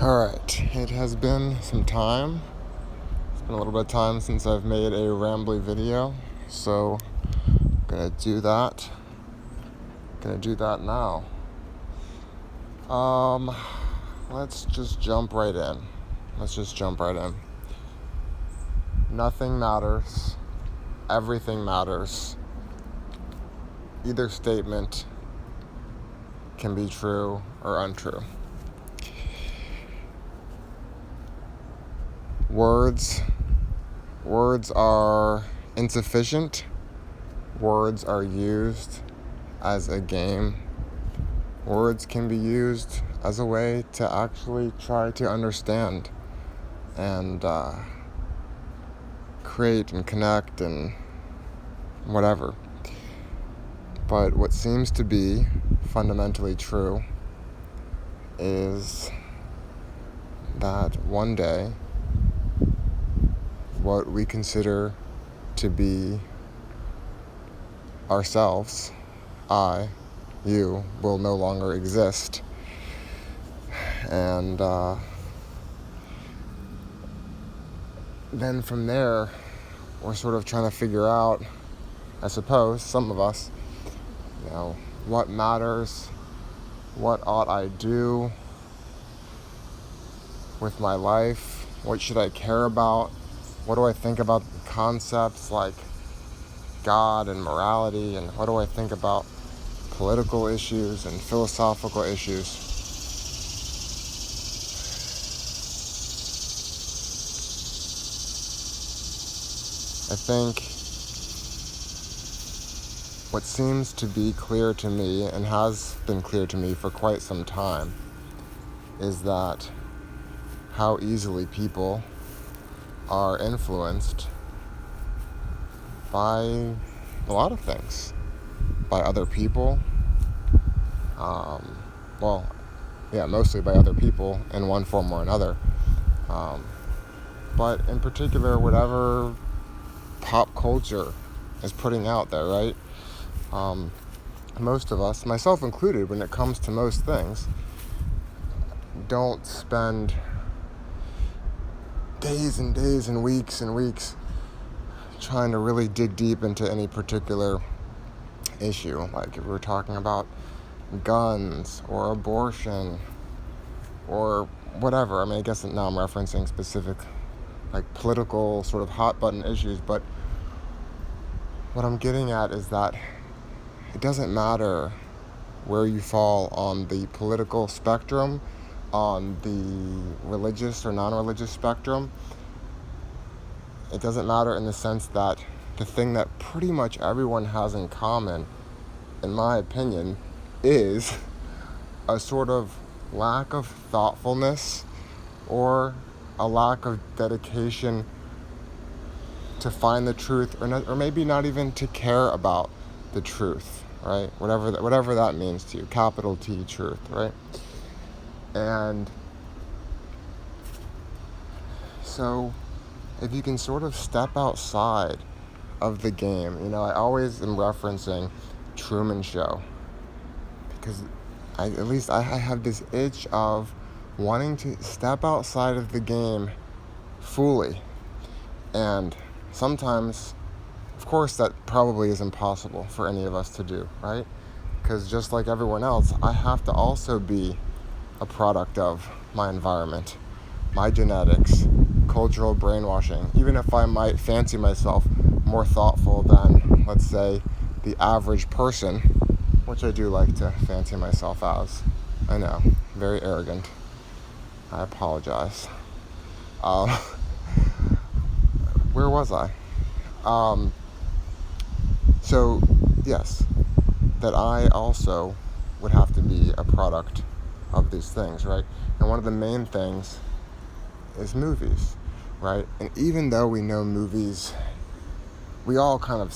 Alright, it has been some time. It's been a little bit of time since I've made a rambly video, so I'm gonna do that. Now. Let's just jump right in. Nothing matters. Everything matters. Either statement can be true or untrue. Words are insufficient. Words are used as a game. Words can be used as a way to actually try to understand and create and connect and whatever. But what seems to be fundamentally true is that one day what we consider to be ourselves, I, you, will no longer exist. And then from there, we're sort of trying to figure out, I suppose, some of us, what matters, what ought I do with my life, what should I care about, what do I think about concepts like God and morality, and what do I think about political issues and philosophical issues. I think what seems to be clear to me, and has been clear to me for quite some time, is that how easily people are influenced by a lot of things. By other people. Mostly by other people in one form or another. But in particular, whatever pop culture is putting out there, right? Most of us, myself included, when it comes to most things, don't spend days and days and weeks trying to really dig deep into any particular issue. Like if we're talking about guns or abortion or whatever. I guess now I'm referencing specific political sort of hot button issues, but what I'm getting at is that it doesn't matter where you fall on the political spectrum, on the religious or non-religious spectrum. It doesn't matter in the sense that the thing that pretty much everyone has in common, in my opinion, is a sort of lack of thoughtfulness or a lack of dedication to find the truth, or maybe not even to care about the truth, right? Whatever that means to you, capital T, truth, right? And so if you can sort of step outside of the game, I always am referencing Truman Show, because I have this itch of wanting to step outside of the game fully. And sometimes, of course, that probably is impossible for any of us to do, right? Because just like everyone else, I have to also be a product of my environment, my genetics, cultural brainwashing. Even if I might fancy myself more thoughtful than, let's say, the average person, which I do like to fancy myself as. I know, very arrogant. I apologize. Where was I? So, yes, that I also would have to be a product of these things, right? And one of the main things is movies, right? And even though we know movies, we all kind of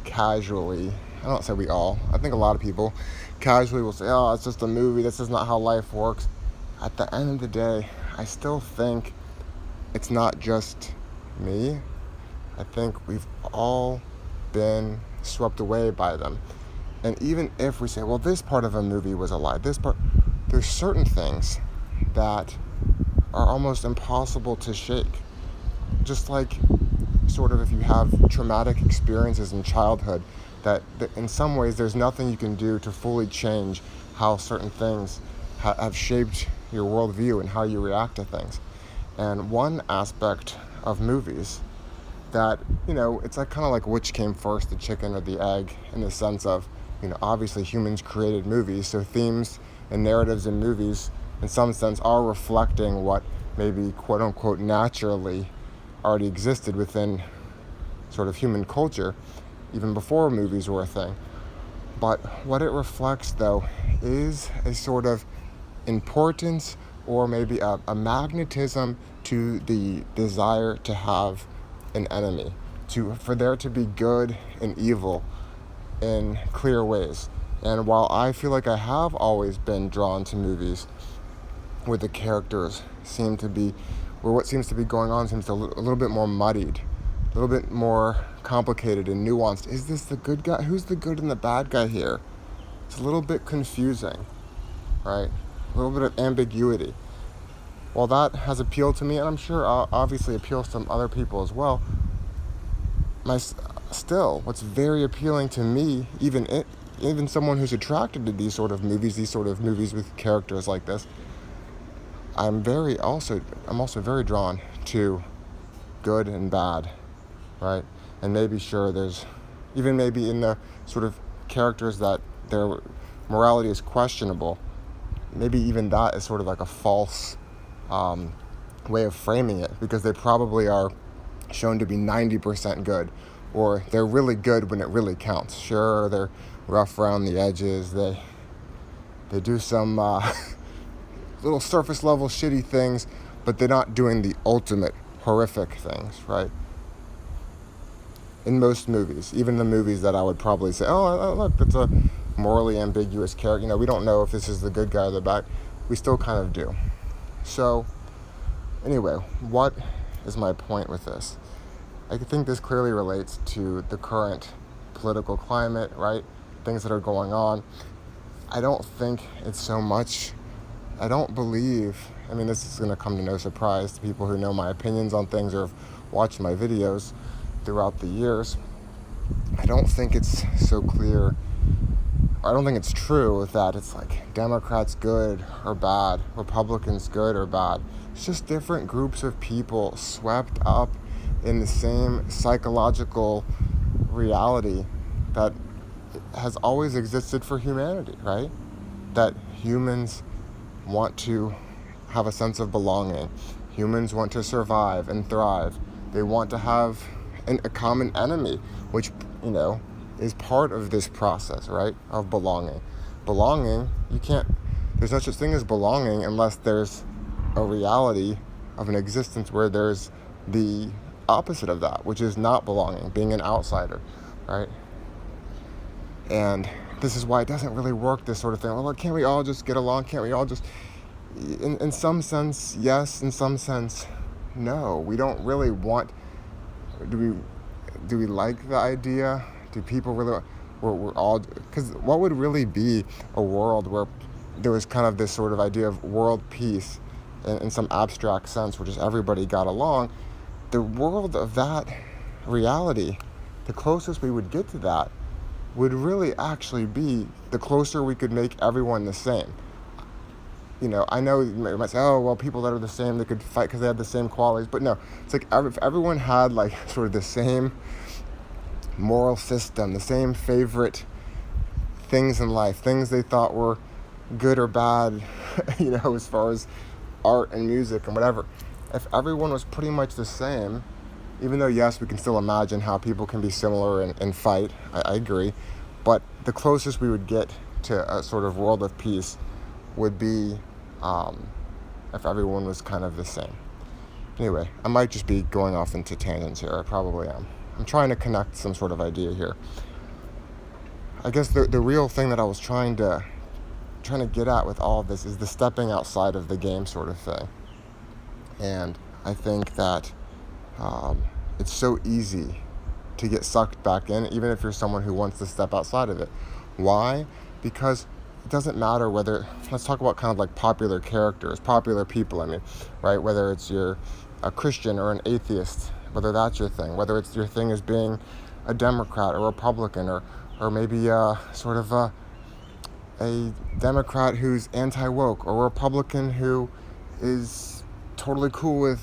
casually, I don't say we all, I think a lot of people casually will say, oh, it's just a movie, this is not how life works. At the end of the day, I still think it's not just me. I think we've all been swept away by them. And even if we say, well, this part of a movie was a lie, there's certain things that are almost impossible to shake. Just like sort of if you have traumatic experiences in childhood, that in some ways there's nothing you can do to fully change how certain things have shaped your worldview and how you react to things. And one aspect of movies that, it's like kind of like which came first, the chicken or the egg, in the sense of, obviously humans created movies, so themes and narratives in movies, in some sense, are reflecting what maybe quote-unquote naturally already existed within sort of human culture, even before movies were a thing. But what it reflects, though, is a sort of importance or maybe a magnetism to the desire to have an enemy, for there to be good and evil in clear ways. And while I feel like I have always been drawn to movies where the characters seem to be, where what seems to be going on seems a little bit more muddied, a little bit more complicated and nuanced. Is this the good guy? Who's the good and the bad guy here? It's a little bit confusing, right? A little bit of ambiguity. While that has appealed to me, and I'm sure obviously appeals to other people as well, what's very appealing to me, even someone who's attracted to these sort of movies with characters like this, I'm also very drawn to good and bad, right? And maybe sure there's even maybe in the sort of characters that their morality is questionable, maybe even that is sort of like a false way of framing it, because they probably are shown to be 90% good, or they're really good when it really counts. Sure, they're rough around the edges, they do some little surface level shitty things, but they're not doing the ultimate horrific things, right? In most movies, even the movies that I would probably say, oh, look, that's a morally ambiguous character. We don't know if this is the good guy or the bad. We still kind of do. So, anyway, what is my point with this? I think this clearly relates to the current political climate, right? Things that are going on. I don't think it's so much, I don't believe, this is going to come to no surprise to people who know my opinions on things or have watched my videos throughout the years. I don't think it's so clear, I don't think it's true that it's like Democrats good or bad, Republicans good or bad. It's just different groups of people swept up in the same psychological reality that has always existed for humanity, right? That humans want to have a sense of belonging. Humans want to survive and thrive. They want to have a common enemy, which, is part of this process, right? Of belonging. Belonging, there's no such thing as belonging unless there's a reality of an existence where there's the opposite of that, which is not belonging, being an outsider, right? And this is why it doesn't really work, this sort of thing. Well, can't we all just get along? Can't we all just... In some sense, yes. In some sense, no. We don't really want... Do we like the idea? Do people really... We're all... Because what would really be a world where there was kind of this sort of idea of world peace in some abstract sense, where just everybody got along? The world of that reality, the closest we would get to that, would really actually be the closer we could make everyone the same. I know you might say, oh, well, people that are the same, they could fight because they have the same qualities. But no, it's like if everyone had like sort of the same moral system, the same favorite things in life, things they thought were good or bad, as far as art and music and whatever. If everyone was pretty much the same, even though, yes, we can still imagine how people can be similar and fight, I agree, but the closest we would get to a sort of world of peace would be if everyone was kind of the same. Anyway, I might just be going off into tangents here. I probably am. I'm trying to connect some sort of idea here. I guess the real thing that I was trying to get at with all of this is the stepping outside of the game sort of thing. And I think that it's so easy to get sucked back in, even if you're someone who wants to step outside of it. Why? Because it doesn't matter whether, let's talk about kind of like popular characters, popular people, I mean, right? Whether it's you're a Christian or an atheist, whether that's your thing, whether it's your thing as being a Democrat or Republican, or maybe sort of a Democrat who's anti-woke, or a Republican who is totally cool with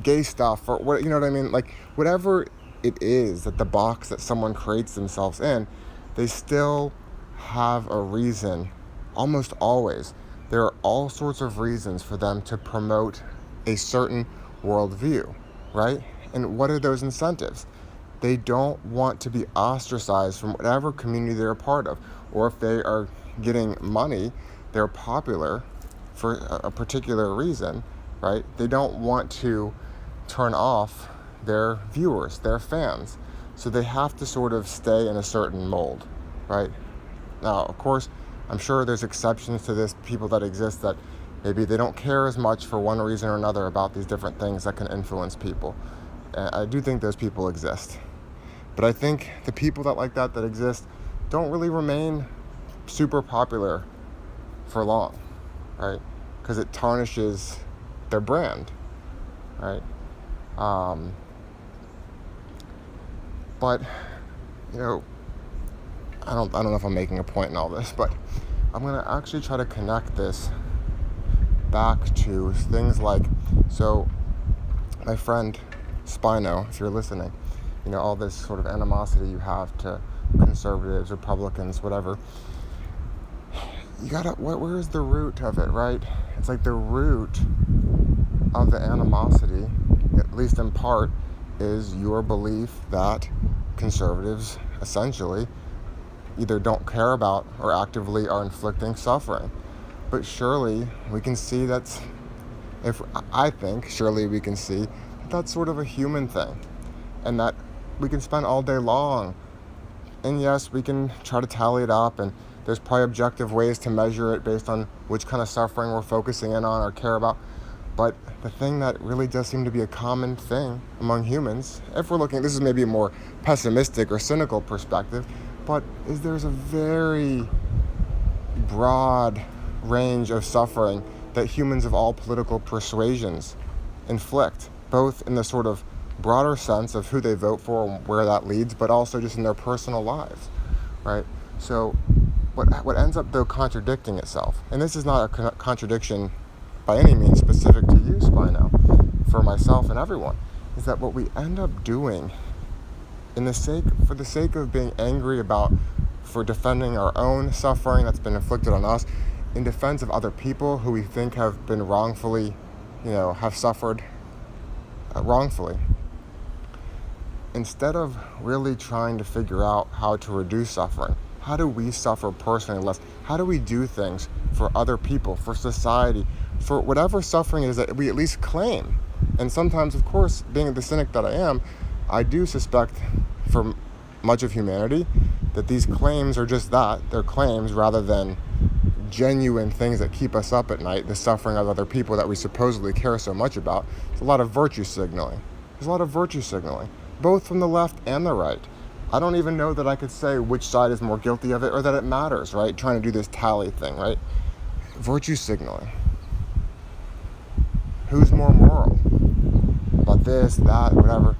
gay stuff, or what, you know what I mean? Like, whatever it is that the box that someone creates themselves in, they still have a reason. Almost always there are all sorts of reasons for them to promote a certain worldview, right? And what are those incentives? They don't want to be ostracized from whatever community they're a part of, or if they are getting money, they're popular for a particular reason, right? They don't want to turn off their viewers, their fans. So they have to sort of stay in a certain mold, right? Now, of course, I'm sure there's exceptions to this, people that exist that maybe they don't care as much for one reason or another about these different things that can influence people. And I do think those people exist. But I think the people that exist don't really remain super popular for long, right? Because it tarnishes their brand, right? But, you know, I don't know if I'm making a point in all this, but I'm going to actually try to connect this back to things like, so my friend Spino, if you're listening, you know, all this sort of animosity you have to conservatives, Republicans, whatever, you gotta, where's the root of it, right? It's like the root of the animosity, at least in part, is your belief that conservatives essentially either don't care about or actively are inflicting suffering. But surely we can see surely we can see that that's sort of a human thing, and that we can spend all day long, and yes, we can try to tally it up, and there's probably objective ways to measure it based on which kind of suffering we're focusing in on or care about. But the thing that really does seem to be a common thing among humans, if we're looking, this is maybe a more pessimistic or cynical perspective, but is there's a very broad range of suffering that humans of all political persuasions inflict, both in the sort of broader sense of who they vote for and where that leads, but also just in their personal lives, right? So what ends up, though, contradicting itself, and this is not a contradiction by any means specific to you, Spino, for myself and everyone, is that what we end up doing for the sake of being angry for defending our own suffering that's been inflicted on us, in defense of other people who we think have been wrongfully, have suffered wrongfully, instead of really trying to figure out how to reduce suffering, how do we suffer personally less? How do we do things for other people, for society, for whatever suffering is that we at least claim? And sometimes, of course, being the cynic that I am, I do suspect for much of humanity that these claims are just that. They're claims rather than genuine things that keep us up at night, the suffering of other people that we supposedly care so much about. There's a lot of virtue signaling. Both from the left and the right. I don't even know that I could say which side is more guilty of it or that it matters, right? Trying to do this tally thing, right? Virtue signaling. Who's more moral about this, that, whatever?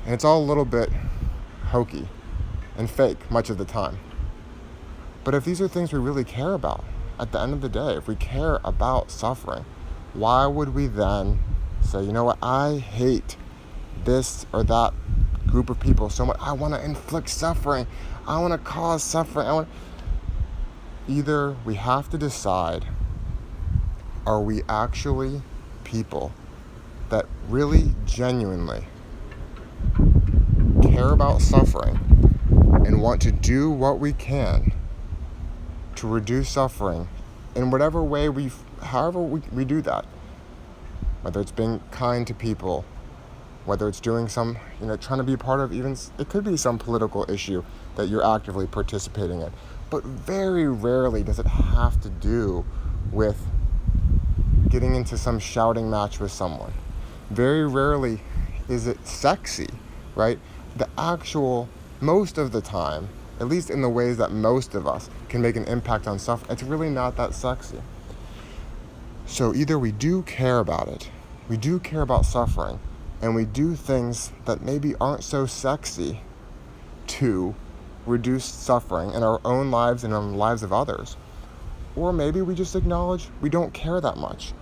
And it's all a little bit hokey and fake much of the time. But if these are things we really care about, at the end of the day, if we care about suffering, why would we then say, you know what, I hate this or that group of people so much, I want to inflict suffering, I want to cause suffering, Either we have to decide, are we actually people that really genuinely care about suffering and want to do what we can to reduce suffering in whatever way however we do that, whether it's being kind to people, whether it's doing some, trying to be part of even, it could be some political issue that you're actively participating in. But very rarely does it have to do with getting into some shouting match with someone. Very rarely is it sexy, right? Most of the time, at least in the ways that most of us can make an impact on suffering, it's really not that sexy. So either we do care about it, we do care about suffering, and we do things that maybe aren't so sexy to reduce suffering in our own lives and in the lives of others. Or maybe we just acknowledge we don't care that much.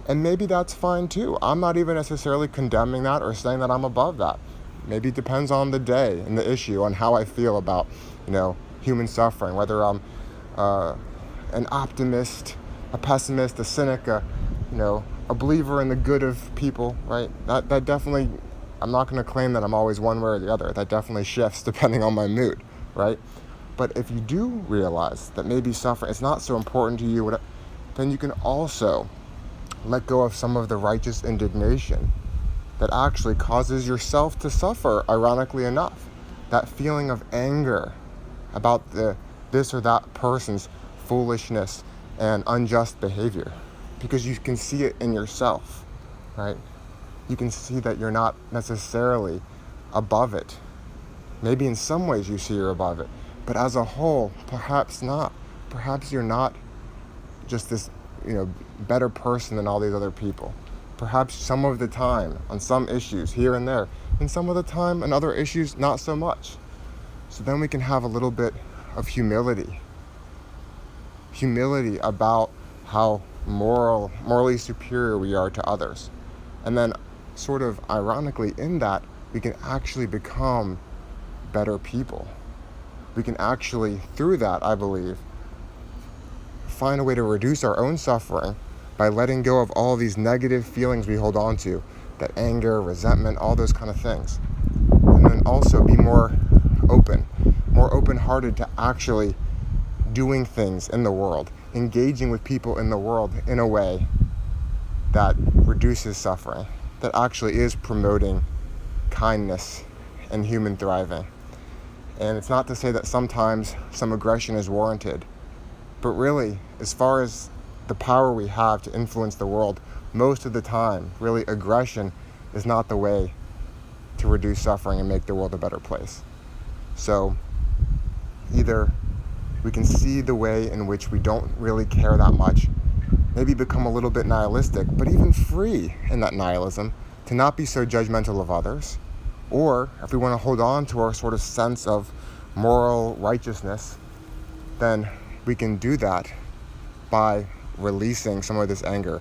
And maybe that's fine too. I'm not even necessarily condemning that or saying that I'm above that. Maybe it depends on the day and the issue, on how I feel about, human suffering, whether I'm an optimist, a pessimist, a cynic, a believer in the good of people, right? That definitely, I'm not going to claim that I'm always one way or the other. That definitely shifts depending on my mood, right? But if you do realize that maybe suffering is not so important to you, then you can also let go of some of the righteous indignation that actually causes yourself to suffer, ironically enough. That feeling of anger about this or that person's foolishness and unjust behavior, because you can see it in yourself, right? You can see that you're not necessarily above it. Maybe in some ways you see you're above it, but as a whole, perhaps not. Perhaps you're not just this, better person than all these other people. Perhaps some of the time on some issues here and there, and some of the time on other issues not so much. So then we can have a little bit of humility about how morally superior we are to others. And then sort of ironically in that, we can actually become better people. We can actually, through that, I believe, find a way to reduce our own suffering by letting go of all these negative feelings we hold on to, that anger, resentment, all those kind of things. And then also be more open-hearted to actually doing things in the world, engaging with people in the world in a way that reduces suffering, that actually is promoting kindness and human thriving. And it's not to say that sometimes some aggression is warranted, but really, as far as the power we have to influence the world, most of the time, really, aggression is not the way to reduce suffering and make the world a better place. So either we can see the way in which we don't really care that much, maybe become a little bit nihilistic, but even free in that nihilism to not be so judgmental of others. Or if we want to hold on to our sort of sense of moral righteousness, then we can do that by releasing some of this anger,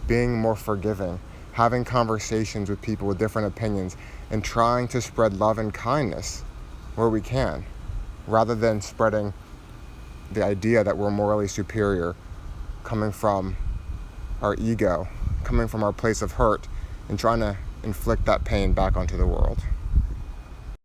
being more forgiving, having conversations with people with different opinions, and trying to spread love and kindness where we can, rather than spreading the idea that we're morally superior, coming from our ego, coming from our place of hurt, and trying to inflict that pain back onto the world.